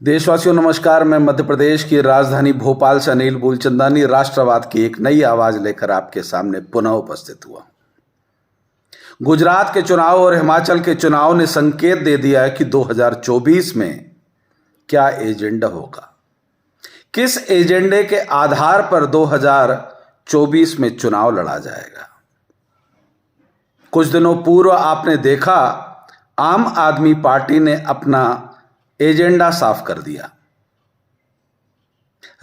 देशवासियों नमस्कार। मैं मध्य प्रदेश की राजधानी भोपाल से अनिल मूलचंदानी राष्ट्रवाद की एक नई आवाज लेकर आपके सामने पुनः उपस्थित हुआ। गुजरात के चुनाव और हिमाचल के चुनाव ने संकेत दे दिया है कि 2024 में क्या एजेंडा होगा, किस एजेंडे के आधार पर 2024 में चुनाव लड़ा जाएगा। कुछ दिनों पूर्व आपने देखा आम आदमी पार्टी ने अपना एजेंडा साफ कर दिया।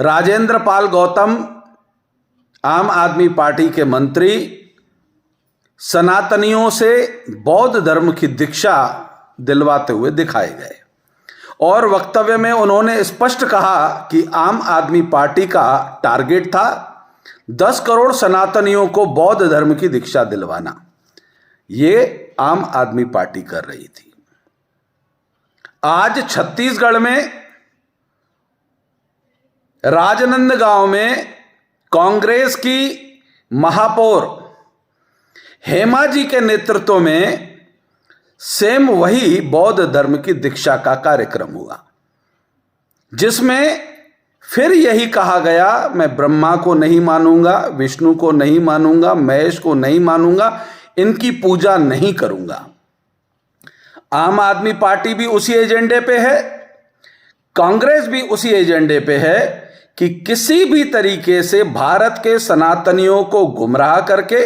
राजेंद्र पाल गौतम आम आदमी पार्टी के मंत्री सनातनियों से बौद्ध धर्म की दीक्षा दिलवाते हुए दिखाए गए और वक्तव्य में उन्होंने स्पष्ट कहा कि आम आदमी पार्टी का टारगेट था 10 करोड़ सनातनियों को बौद्ध धर्म की दीक्षा दिलवाना। ये आम आदमी पार्टी कर रही थी। आज छत्तीसगढ़ में राजनांदगांव में कांग्रेस की महापौर हेमा जी के नेतृत्व में सेम वही बौद्ध धर्म की दीक्षा का कार्यक्रम हुआ, जिसमें फिर यही कहा गया, मैं ब्रह्मा को नहीं मानूंगा, विष्णु को नहीं मानूंगा, महेश को नहीं मानूंगा, इनकी पूजा नहीं करूंगा। आम आदमी पार्टी भी उसी एजेंडे पे है, कांग्रेस भी उसी एजेंडे पे है कि किसी भी तरीके से भारत के सनातनियों को गुमराह करके,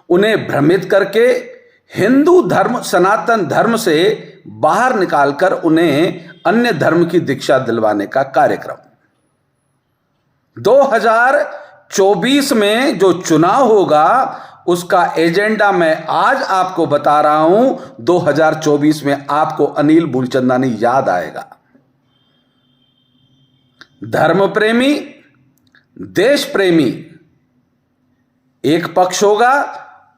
उन्हें भ्रमित करके हिंदू धर्म, सनातन धर्म से बाहर निकालकर उन्हें अन्य धर्म की दीक्षा दिलवाने का कार्यक्रम। 2024 में जो चुनाव होगा उसका एजेंडा मैं आज आपको बता रहा हूं। 2024 में आपको अनिल मूलचंदानी याद आएगा। धर्म प्रेमी, देश प्रेमी एक पक्ष होगा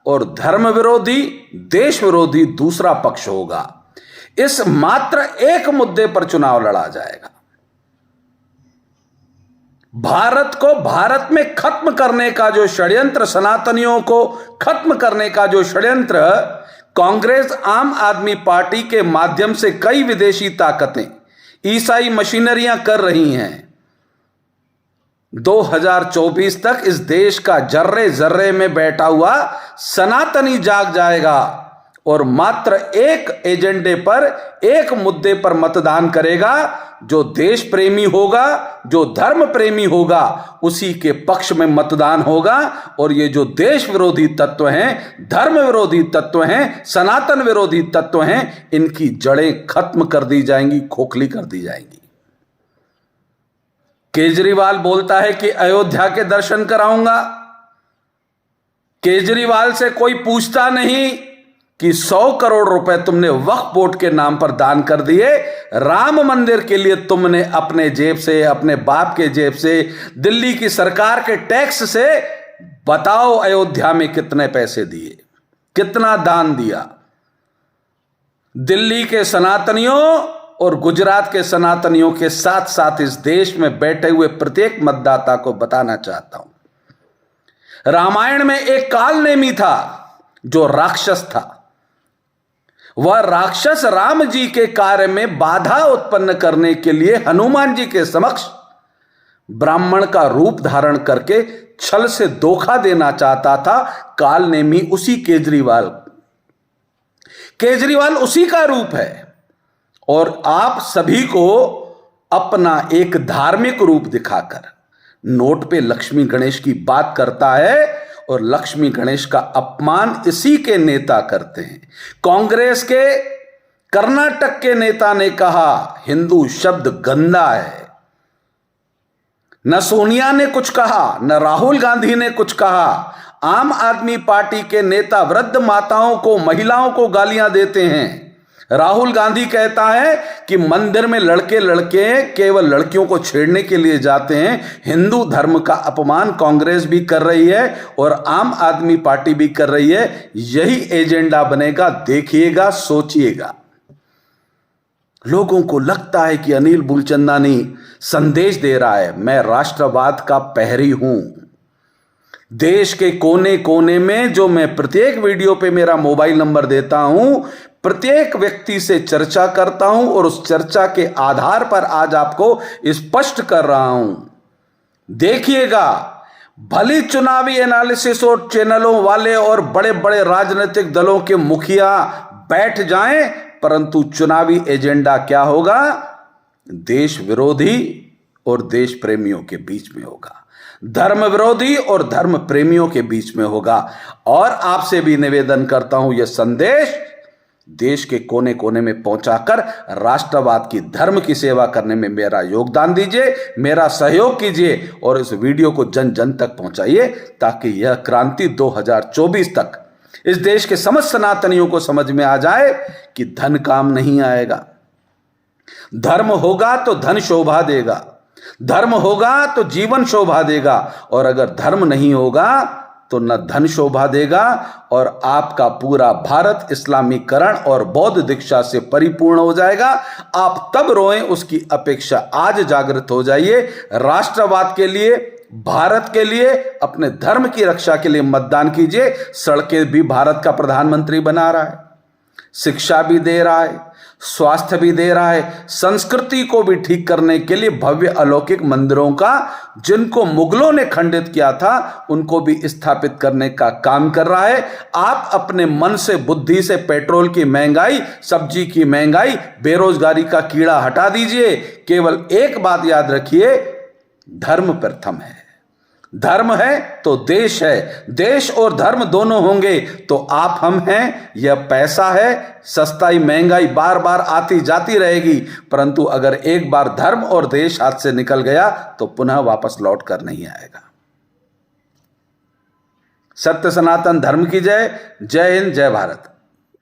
और धर्म विरोधी, देश विरोधी दूसरा पक्ष होगा। इस मात्र एक मुद्दे पर चुनाव लड़ा जाएगा। भारत को भारत में खत्म करने का जो षड्यंत्र, सनातनियों को खत्म करने का जो षड्यंत्र कांग्रेस आम आदमी पार्टी के माध्यम से कई विदेशी ताकतें, ईसाई मशीनरियां कर रही हैं, 2024 तक इस देश का जर्रे जर्रे में बैठा हुआ सनातनी जाग जाएगा और मात्र एक एजेंडे पर, एक मुद्दे पर मतदान करेगा। जो देश प्रेमी होगा, जो धर्म प्रेमी होगा, उसी के पक्ष में मतदान होगा। और ये जो देश विरोधी तत्व हैं, धर्म विरोधी तत्व हैं, सनातन विरोधी तत्व हैं, इनकी जड़ें खत्म कर दी जाएंगी, खोखली कर दी जाएंगी। केजरीवाल बोलता है कि अयोध्या के दर्शन कराऊंगा। केजरीवाल से कोई पूछता नहीं कि 100 करोड़ रुपए तुमने वक्फ बोर्ड के नाम पर दान कर दिए, राम मंदिर के लिए तुमने अपने जेब से, अपने बाप के जेब से, दिल्ली की सरकार के टैक्स से बताओ अयोध्या में कितने पैसे दिए, कितना दान दिया। दिल्ली के सनातनियों और गुजरात के सनातनियों के साथ साथ इस देश में बैठे हुए प्रत्येक मतदाता को बताना चाहता हूं, रामायण में एक कालनेमी था जो राक्षस था। वह राक्षस राम जी के कार्य में बाधा उत्पन्न करने के लिए हनुमान जी के समक्ष ब्राह्मण का रूप धारण करके छल से धोखा देना चाहता था। कालनेमी उसी केजरीवाल उसी का रूप है। और आप सभी को अपना एक धार्मिक रूप दिखाकर नोट पे लक्ष्मी गणेश की बात करता है और लक्ष्मी गणेश का अपमान इसी के नेता करते हैं। कांग्रेस के कर्नाटक के नेता ने कहा हिंदू शब्द गंदा है। न सोनिया ने कुछ कहा, न राहुल गांधी ने कुछ कहा। आम आदमी पार्टी के नेता वृद्ध माताओं को, महिलाओं को गालियां देते हैं। राहुल गांधी कहता है कि मंदिर में लड़के केवल लड़कियों को छेड़ने के लिए जाते हैं। हिंदू धर्म का अपमान कांग्रेस भी कर रही है और आम आदमी पार्टी भी कर रही है। यही एजेंडा बनेगा, देखिएगा, सोचिएगा। लोगों को लगता है कि अनिल मूलचंदानी संदेश दे रहा है। मैं राष्ट्रवाद का प्रहरी हूं। देश के कोने कोने में, जो मैं प्रत्येक वीडियो पे मेरा मोबाइल नंबर देता हूं, प्रत्येक व्यक्ति से चर्चा करता हूं और उस चर्चा के आधार पर आज आपको स्पष्ट कर रहा हूं। देखिएगा, भली चुनावी एनालिसिस और चैनलों वाले और बड़े बड़े राजनीतिक दलों के मुखिया बैठ जाएं, परंतु चुनावी एजेंडा क्या होगा? देश विरोधी और देश प्रेमियों के बीच में होगा, धर्म विरोधी और धर्म प्रेमियों के बीच में होगा। और आपसे भी निवेदन करता हूं, यह संदेश देश के कोने कोने में पहुंचाकर राष्ट्रवाद की, धर्म की सेवा करने में मेरा योगदान दीजिए, मेरा सहयोग कीजिए और इस वीडियो को जन जन तक पहुंचाइए, ताकि यह क्रांति 2024 तक इस देश के समस्त सनातनियों को समझ में आ जाए कि धन काम नहीं आएगा। धर्म होगा तो धन शोभा देगा, धर्म होगा तो जीवन शोभा देगा, और अगर धर्म नहीं होगा तो न धन शोभा देगा और आपका पूरा भारत इस्लामीकरण और बौद्ध दीक्षा से परिपूर्ण हो जाएगा। आप तब रोएं, उसकी अपेक्षा आज जागृत हो जाइए। राष्ट्रवाद के लिए, भारत के लिए, अपने धर्म की रक्षा के लिए मतदान कीजिए। सड़कें भी भारत का प्रधानमंत्री बना रहा है, शिक्षा भी दे रहा है, स्वास्थ्य भी दे रहा है, संस्कृति को भी ठीक करने के लिए भव्य अलौकिक मंदिरों का, जिनको मुगलों ने खंडित किया था, उनको भी स्थापित करने का काम कर रहा है। आप अपने मन से, बुद्धि से पेट्रोल की महंगाई, सब्जी की महंगाई, बेरोजगारी का कीड़ा हटा दीजिए। केवल एक बात याद रखिए, धर्म प्रथम है। धर्म है तो देश है, देश और धर्म दोनों होंगे तो आप हम हैं। यह पैसा है, सस्ताई महंगाई बार बार आती जाती रहेगी, परंतु अगर एक बार धर्म और देश हाथ से निकल गया तो पुनः वापस लौट कर नहीं आएगा। सत्य सनातन धर्म की जय। जय हिंद, जय भारत।